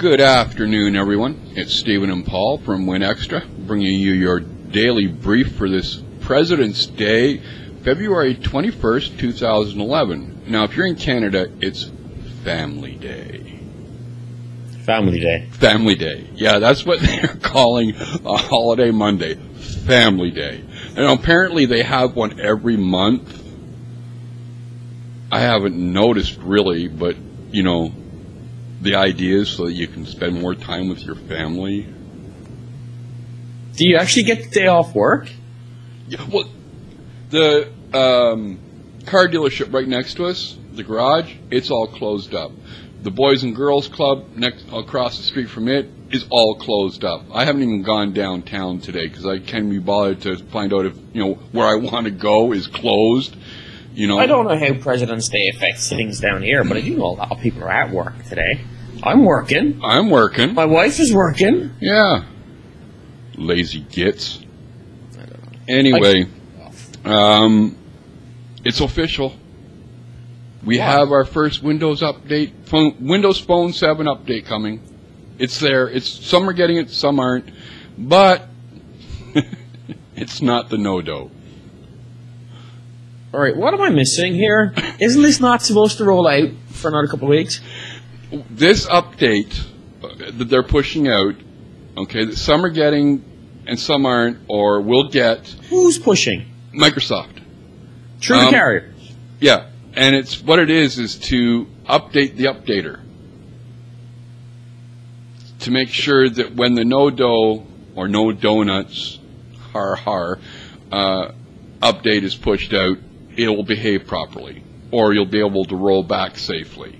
Good afternoon, everyone. It's Stephen and Paul from WinExtra, bringing you your daily brief for this President's Day, February 21st, 2011. Now, if you're in Canada, it's Family Day. Family Day. Family Day. Yeah, that's what they're calling a holiday Monday. Family Day. And apparently they have one every month. I haven't noticed really, but, you know, the idea is so that you can spend more time with your family. Do you actually get the day off work? Yeah, well, the car dealership right next to us, the garage, it's all closed up. The Boys and Girls Club across the street from it is all closed up. I haven't even gone downtown today because I can't be bothered to find out if, you know, where I want to go is closed. You know, I don't know how President's Day affects things down here, but I do know a lot of people are at work today. I'm working. My wife is working. Yeah. Lazy gits. I don't know. Anyway, it's official. We have our first Windows update, Windows Phone 7 update coming. It's there. Some are getting it, some aren't. But it's not the no-do. All right, what am I missing here? Isn't this not supposed to roll out for another couple of weeks? This update that they're pushing out, okay, that some are getting and some aren't, or will get. Who's pushing? Microsoft. Through the carrier. Yeah, and it's what it is to update the updater to make sure that when the no-do or no donuts, update is pushed out, it will behave properly, or you'll be able to roll back safely.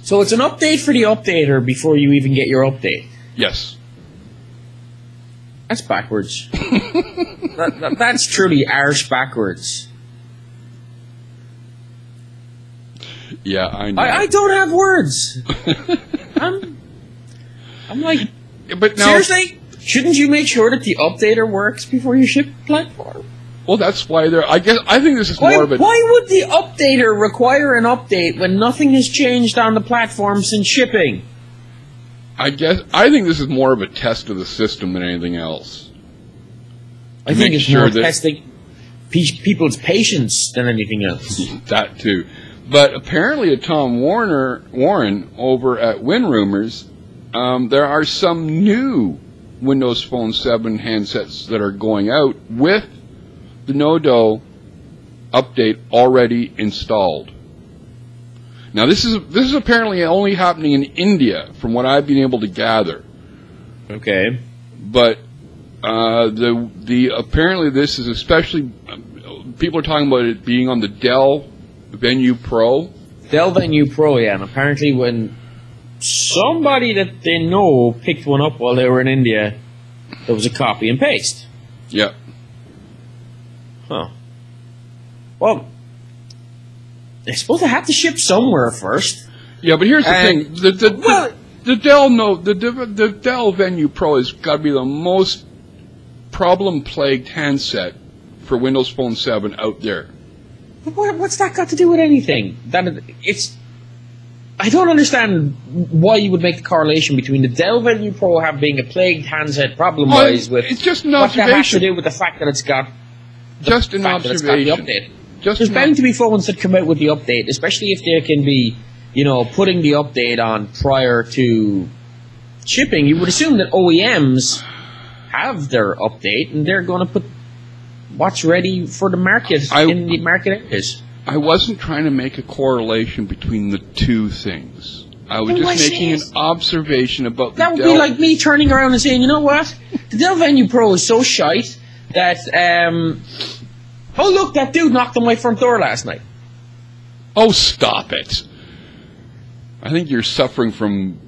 So it's an update for the updater before you even get your update? Yes. That's backwards. That's truly arse backwards. Yeah, I know. I don't have words. I'm like, but now, seriously? Shouldn't you make sure that the updater works before you ship the platform? Well, that's why they're. I think this is more of a. Why would the updater require an update when nothing has changed on the platform since shipping? I think this is more of a test of the system than anything else. I think it's more testing people's patience than anything else. That too, but apparently, Tom Warren over at WinRumors, there are some new Windows Phone 7 handsets that are going out with the no-do update already installed. Now this is apparently only happening in India, from what I've been able to gather. Okay. But apparently this is especially people are talking about it being on the Dell Venue Pro. Dell Venue Pro, yeah, and apparently when somebody that they know picked one up while they were in India, there was a copy and paste. Yeah. Huh. Well, I suppose they have to ship somewhere first. Yeah, but here's the thing: the Dell Venue Pro has got to be the most problem-plagued handset for Windows Phone 7 out there. What's that got to do with anything? I don't understand why you would make the correlation between the Dell Venue Pro being a plagued handset problem-wise with it's just an what that has to observation. do with the fact that it's got. Just an observation. There's bound to be phones that come out with the update, especially if they can be, you know, putting the update on prior to shipping. You would assume that OEMs have their update and they're going to put what's ready for the market in the market areas. I wasn't trying to make a correlation between the two things. I was just making an observation about the Dell. That would be like me turning around and saying, you know what? The Dell Venue Pro is so shite that, oh look, that dude knocked on my front door last night. Oh, stop it. I think you're suffering from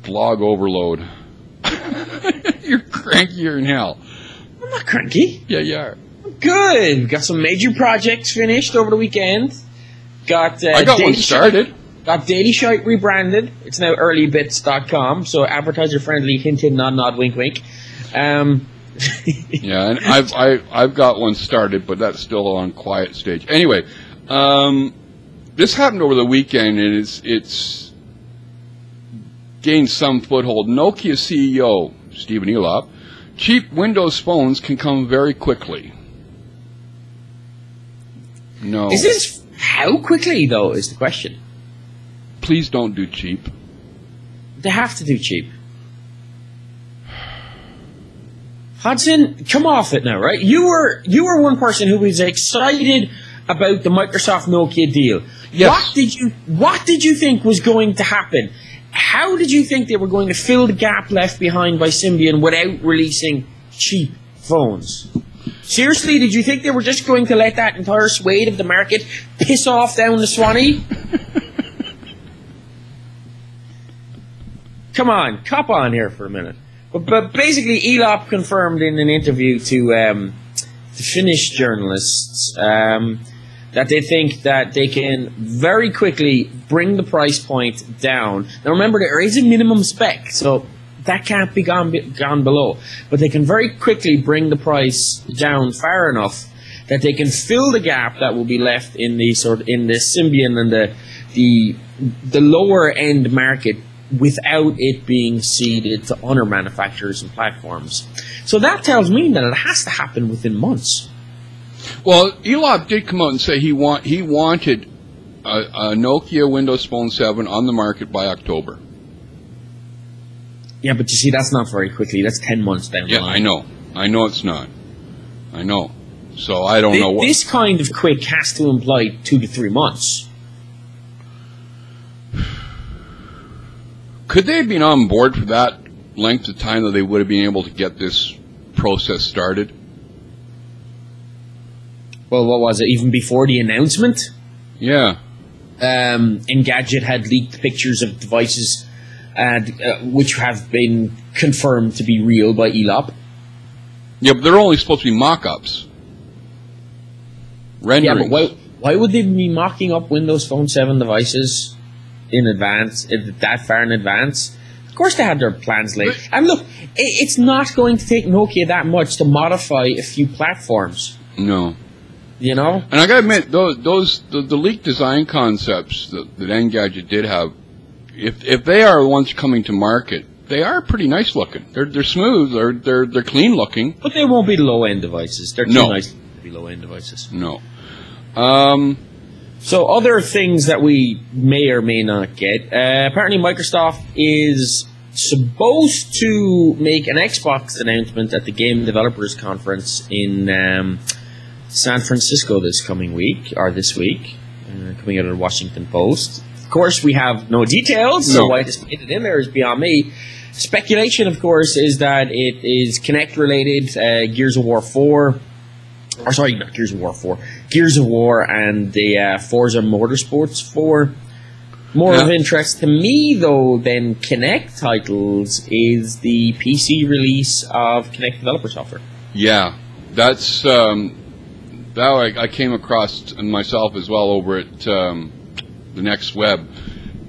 blog overload. You're crankier than hell. I'm not cranky. Yeah, you are. I'm good. Got some major projects finished over the weekend. I got one started. Got Daily Shite rebranded. It's now earlybits.com, so advertiser friendly, hint, hint, nod, nod, wink, wink. Yeah, and I've got one started, but that's still on quiet stage. Anyway, this happened over the weekend, and it's gained some foothold. Nokia CEO Stephen Elop, cheap Windows phones can come very quickly. No. Is this how quickly though? Is the question. Please don't do cheap. They have to do cheap. Hudson, come off it now, right? You were one person who was excited about the Microsoft Nokia deal. Yes. What did you think was going to happen? How did you think they were going to fill the gap left behind by Symbian without releasing cheap phones? Seriously, did you think they were just going to let that entire swathe of the market piss off down the Swanee? Come on, cop on here for a minute. But basically, Elop confirmed in an interview to Finnish journalists that they think that they can very quickly bring the price point down. Now remember, there is a minimum spec, so that can't be gone below. But they can very quickly bring the price down far enough that they can fill the gap that will be left in the Symbian and the lower end market without it being ceded to other manufacturers and platforms. So that tells me that it has to happen within months. Well, Elop did come out and say he wanted a Nokia Windows Phone 7 on the market by October. Yeah, but you see, that's not very quickly. That's 10 months down the line. Yeah, I know. I know it's not. I know. So I don't know what... This kind of quick has to imply 2 to 3 months. Could they have been on board for that length of time that they would have been able to get this process started? Well, what was it? Even before the announcement? Yeah. Engadget had leaked pictures of devices which have been confirmed to be real by Elop. Yeah, but they're only supposed to be mock-ups. Renderings. Yeah, but why would they be mocking up Windows Phone 7 devices in advance, that far in advance? Of course they had their plans laid. And look, it's not going to take Nokia that much to modify a few platforms. No. You know? And I gotta admit, the leaked design concepts that Engadget did have, if they are the ones coming to market, they are pretty nice looking. They're smooth, they're clean looking. But they won't be low-end devices. They're too nice to be low-end devices. No. So other things that we may or may not get. Apparently Microsoft is supposed to make an Xbox announcement at the Game Developers Conference in San Francisco this week, coming out of the Washington Post. Of course, we have no details, so why it's made it in there is beyond me. Speculation, of course, is that it is Kinect related, Gears of War 4. Or sorry, not Gears of War 4. Gears of War and the Forza Motorsports 4. More of interest to me, though, than Kinect titles is the PC release of Kinect developer software. Yeah, that's that I came across myself as well over at the Next Web.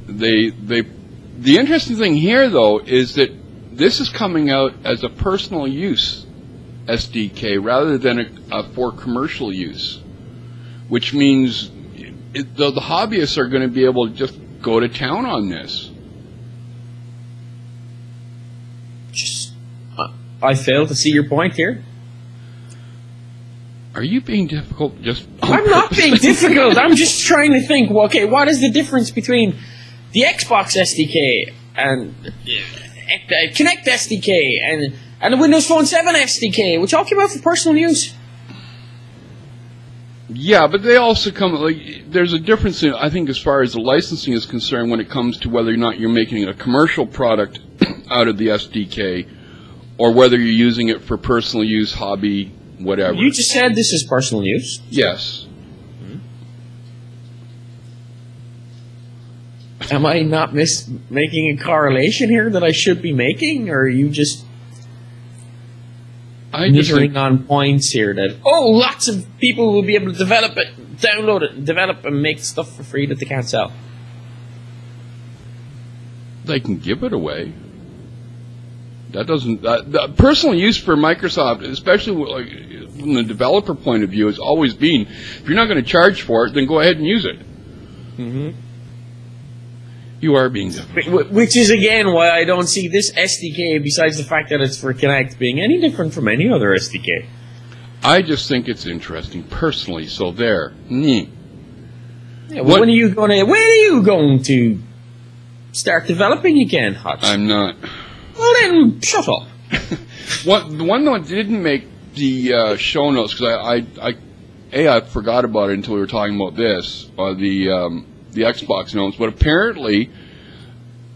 The interesting thing here, though, is that this is coming out as a personal use SDK rather than for commercial use, which means the hobbyists are going to be able to just go to town on this. I fail to see your point here. Are you being difficult? I'm not being difficult. I'm just trying to think. Well, okay, what is the difference between the Xbox SDK and Kinect SDK and the Windows Phone 7 SDK, which all came out for personal use? Yeah, but they also come, there's a difference, I think, as far as the licensing is concerned when it comes to whether or not you're making a commercial product out of the SDK or whether you're using it for personal use, hobby, whatever. You just said this is personal use. Yes. Am I not making a correlation here that I should be making, or are you just measuring on points here that, lots of people will be able to develop it, download it, develop and make stuff for free that they can't sell? They can give it away. That doesn't... personal use for Microsoft, especially from the developer point of view, has always been, if you're not going to charge for it, then go ahead and use it. You are being difficult. Which is, again, why I don't see this SDK, besides the fact that it's for Kinect, being any different from any other SDK. I just think it's interesting, personally, so there. Yeah, well, when are you going to start developing again, Hutch? I'm not. Well, then, shut up. The one that didn't make the show notes, because I forgot about it until we were talking about this, the Xbox notes, but apparently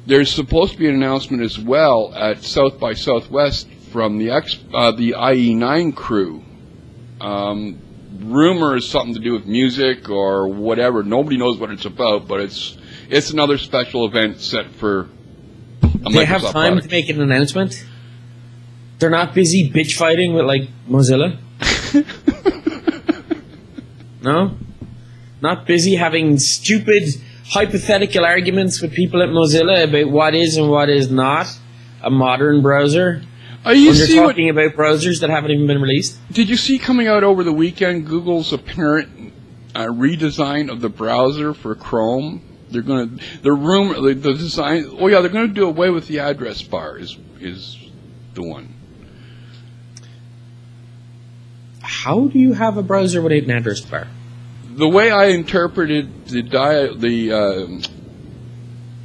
there's supposed to be an announcement as well at South by Southwest from the IE9 crew. Rumor is something to do with music or whatever. Nobody knows what it's about, but it's another special event set for a Microsoft They have time product. to make an announcement? They're not busy bitch fighting with, like, Mozilla? No? Not busy having stupid, hypothetical arguments with people at Mozilla about what is and what is not a modern browser? Are you when you're talking about browsers that haven't even been released? Did you see coming out over the weekend Google's apparent redesign of the browser for Chrome? They're going to the design. Oh yeah, they're going to do away with the address bar. Is the one. How do you have a browser without an address bar? The way I interpreted the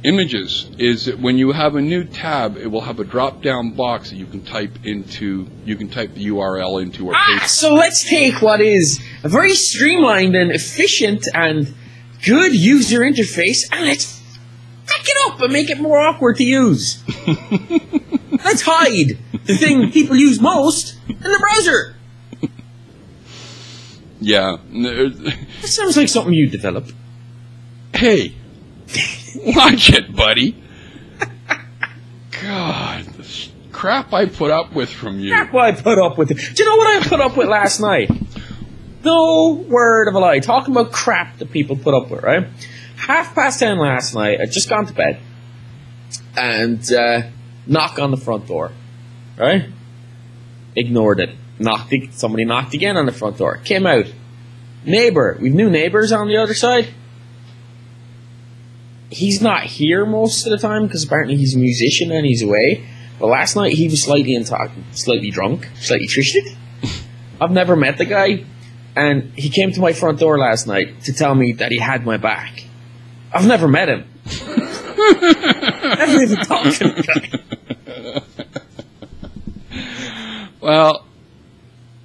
images is that when you have a new tab, it will have a drop-down box that you can type into. You can type the URL into or paste. So let's take what is a very streamlined and efficient and good user interface, and let's back it up and make it more awkward to use. Let's hide the thing people use most in the browser. Yeah. That sounds like something you develop. Hey, watch it, buddy. God, the crap I put up with from you. Crap I put up with. Do you know what I put up with last night? No word of a lie. Talking about crap that people put up with, right? 10:30 last night, I'd just gone to bed. And knock on the front door. Right? Ignored it. Somebody knocked again on the front door. Came out. Neighbor. We've new neighbors on the other side. He's not here most of the time because apparently he's a musician and he's away. But last night he was slightly drunk, slightly twisted. I've never met the guy. And he came to my front door last night to tell me that he had my back. I've never met him. Never even talked to the guy. Well,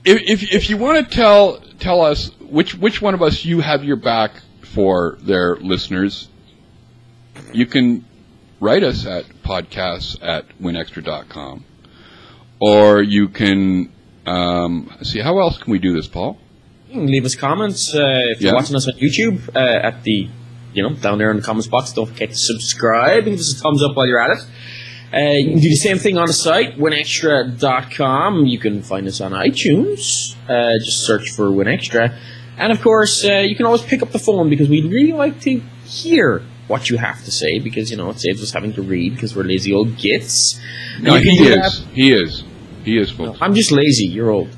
if you want to tell us which one of us you have your back for, their listeners, you can write us at podcasts@winextra.com, or you can see how else can we do this, Paul? You can leave us comments if you're watching us on YouTube at the down there in the comments box. Don't forget to subscribe and give us a thumbs up while you're at it. You can do the same thing on the site, WinExtra.com. You can find us on iTunes. Just search for WinExtra. And, of course, you can always pick up the phone because we'd really like to hear what you have to say because, it saves us having to read because we're lazy old gits. No, he is, folks. No, I'm just lazy. You're old.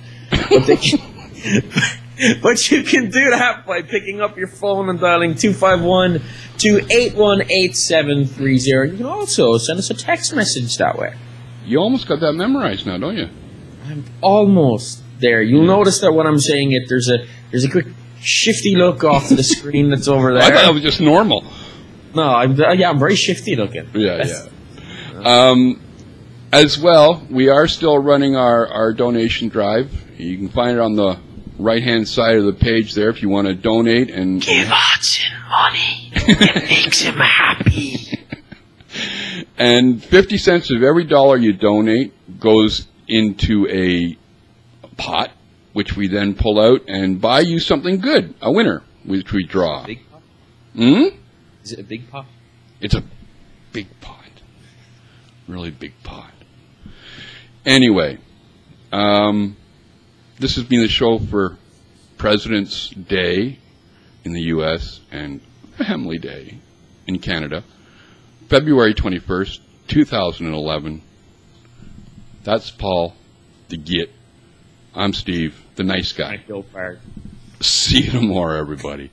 But you can do that by picking up your phone and dialing 251-281-8730. You can also send us a text message that way. You almost got that memorized now, don't you? I'm almost there. You'll notice that when I'm saying it, there's a quick shifty look off to the screen that's over there. I thought it was just normal. No, I'm very shifty looking. Yeah. As well, we are still running our donation drive. You can find it on the right-hand side of the page there if you want to donate and give Hudson money. It makes him happy. And 50 cents of every dollar you donate goes into a pot, which we then pull out and buy you something good, a winner, which we draw. Big pot? Is it a big pot? It's a big pot. Really big pot. Anyway, this has been the show for President's Day in the U.S. and Family Day in Canada, February 21st, 2011. That's Paul, the Git. I'm Steve, the nice guy. I feel fired. See you tomorrow, everybody.